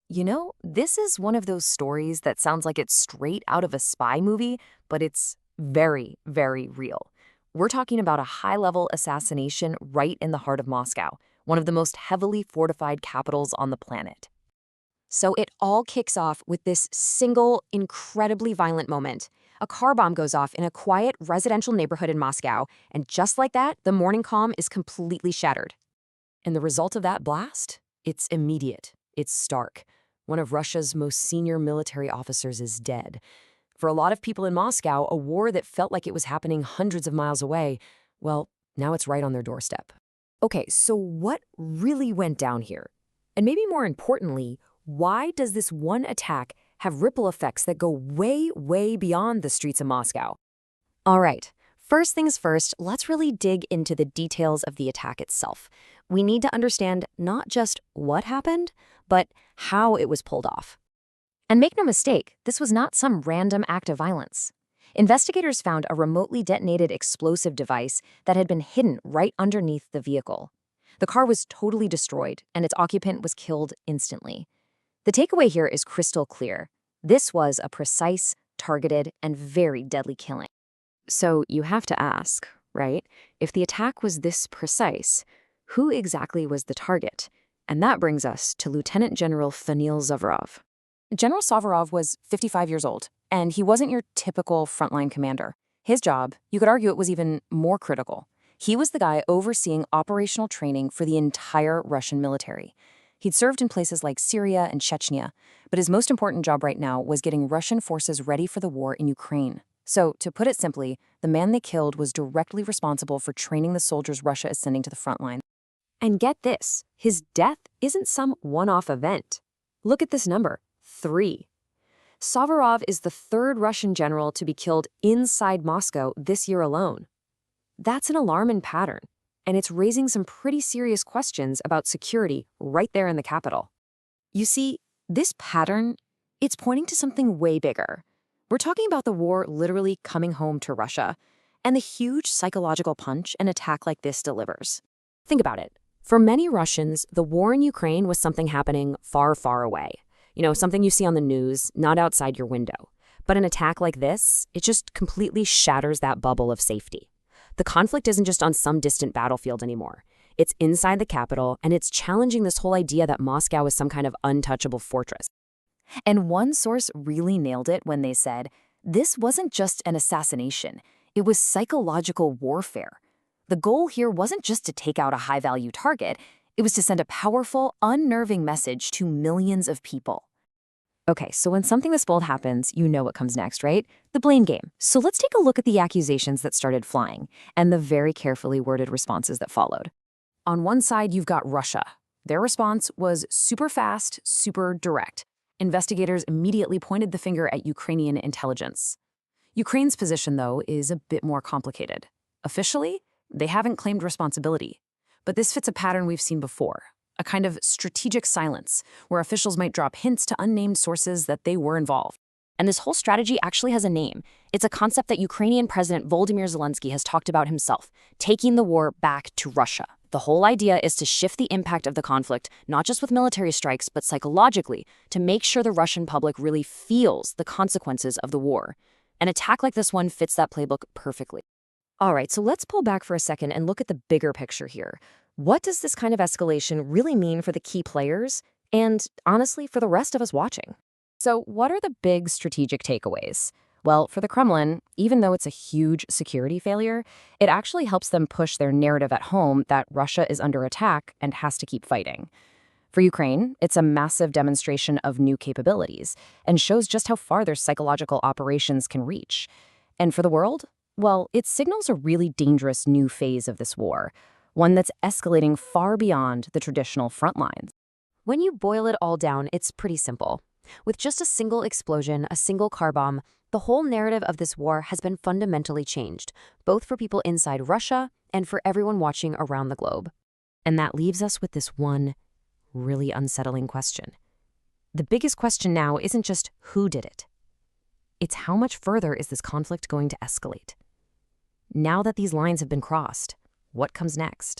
This is one of those stories that sounds like it's straight out of a spy movie, but it's very, very real. We're talking about a high-level assassination right in the heart of Moscow, one of the most heavily fortified capitals on the planet. So it all kicks off with this single, incredibly violent moment. A car bomb goes off in a quiet residential neighborhood in Moscow, and just like that, the morning calm is completely shattered. And the result of that blast? It's immediate. It's stark. One of Russia's most senior military officers is dead. For a lot of people in Moscow, a war that felt like it was happening hundreds of miles away, well, now it's right on their doorstep. Okay, so what really went down here? And maybe more importantly, why does this one attack have ripple effects that go way, way beyond the streets of Moscow? All right, first things first, let's really dig into the details of the attack itself. We need to understand not just what happened, but how it was pulled off. And make no mistake, this was not some random act of violence. Investigators found a remotely detonated explosive device that had been hidden right underneath the vehicle. The car was totally destroyed, and its occupant was killed instantly. The takeaway here is crystal clear. This was a precise, targeted, and very deadly killing. So you have to ask, right? If the attack was this precise, who exactly was the target? And that brings us to Lieutenant General Fanil Zavarov. General Savarov was 55 years old, and he wasn't your typical frontline commander. His job, you could argue it was even more critical. He was the guy overseeing operational training for the entire Russian military. He'd served in places like Syria and Chechnya, but his most important job right now was getting Russian forces ready for the war in Ukraine. So, to put it simply, the man they killed was directly responsible for training the soldiers Russia is sending to the front line. And get this, his death isn't some one-off event. Look at this number, 3. Savarov is the third Russian general to be killed inside Moscow this year alone. That's an alarming pattern, and it's raising some pretty serious questions about security right there in the capital. You see, this pattern, it's pointing to something way bigger. We're talking about the war literally coming home to Russia, and the huge psychological punch an attack like this delivers. Think about it. For many Russians, the war in Ukraine was something happening far, far away. Something you see on the news, not outside your window. But an attack like this, it just completely shatters that bubble of safety. The conflict isn't just on some distant battlefield anymore. It's inside the capital, and it's challenging this whole idea that Moscow is some kind of untouchable fortress. And one source really nailed it when they said, this wasn't just an assassination, it was psychological warfare. The goal here wasn't just to take out a high-value target, it was to send a powerful, unnerving message to millions of people. Okay, so when something this bold happens, you know what comes next, right? The blame game. So let's take a look at the accusations that started flying and the very carefully worded responses that followed. On one side, you've got Russia. Their response was super fast, super direct. Investigators immediately pointed the finger at Ukrainian intelligence. Ukraine's position, though, is a bit more complicated. Officially, they haven't claimed responsibility. But this fits a pattern we've seen before, a kind of strategic silence, where officials might drop hints to unnamed sources that they were involved. And this whole strategy actually has a name. It's a concept that Ukrainian President Volodymyr Zelensky has talked about himself, taking the war back to Russia. The whole idea is to shift the impact of the conflict, not just with military strikes, but psychologically, to make sure the Russian public really feels the consequences of the war. An attack like this one fits that playbook perfectly. All right, so let's pull back for a second and look at the bigger picture here. What does this kind of escalation really mean for the key players and, honestly, for the rest of us watching? So what are the big strategic takeaways? Well, for the Kremlin, even though it's a huge security failure, it actually helps them push their narrative at home that Russia is under attack and has to keep fighting. For Ukraine, it's a massive demonstration of new capabilities and shows just how far their psychological operations can reach. And for the world, well, it signals a really dangerous new phase of this war, one that's escalating far beyond the traditional front lines. When you boil it all down, it's pretty simple. With just a single explosion, a single car bomb, the whole narrative of this war has been fundamentally changed, both for people inside Russia and for everyone watching around the globe. And that leaves us with this one really unsettling question. The biggest question now isn't just who did it. It's how much further is this conflict going to escalate? Now that these lines have been crossed, what comes next?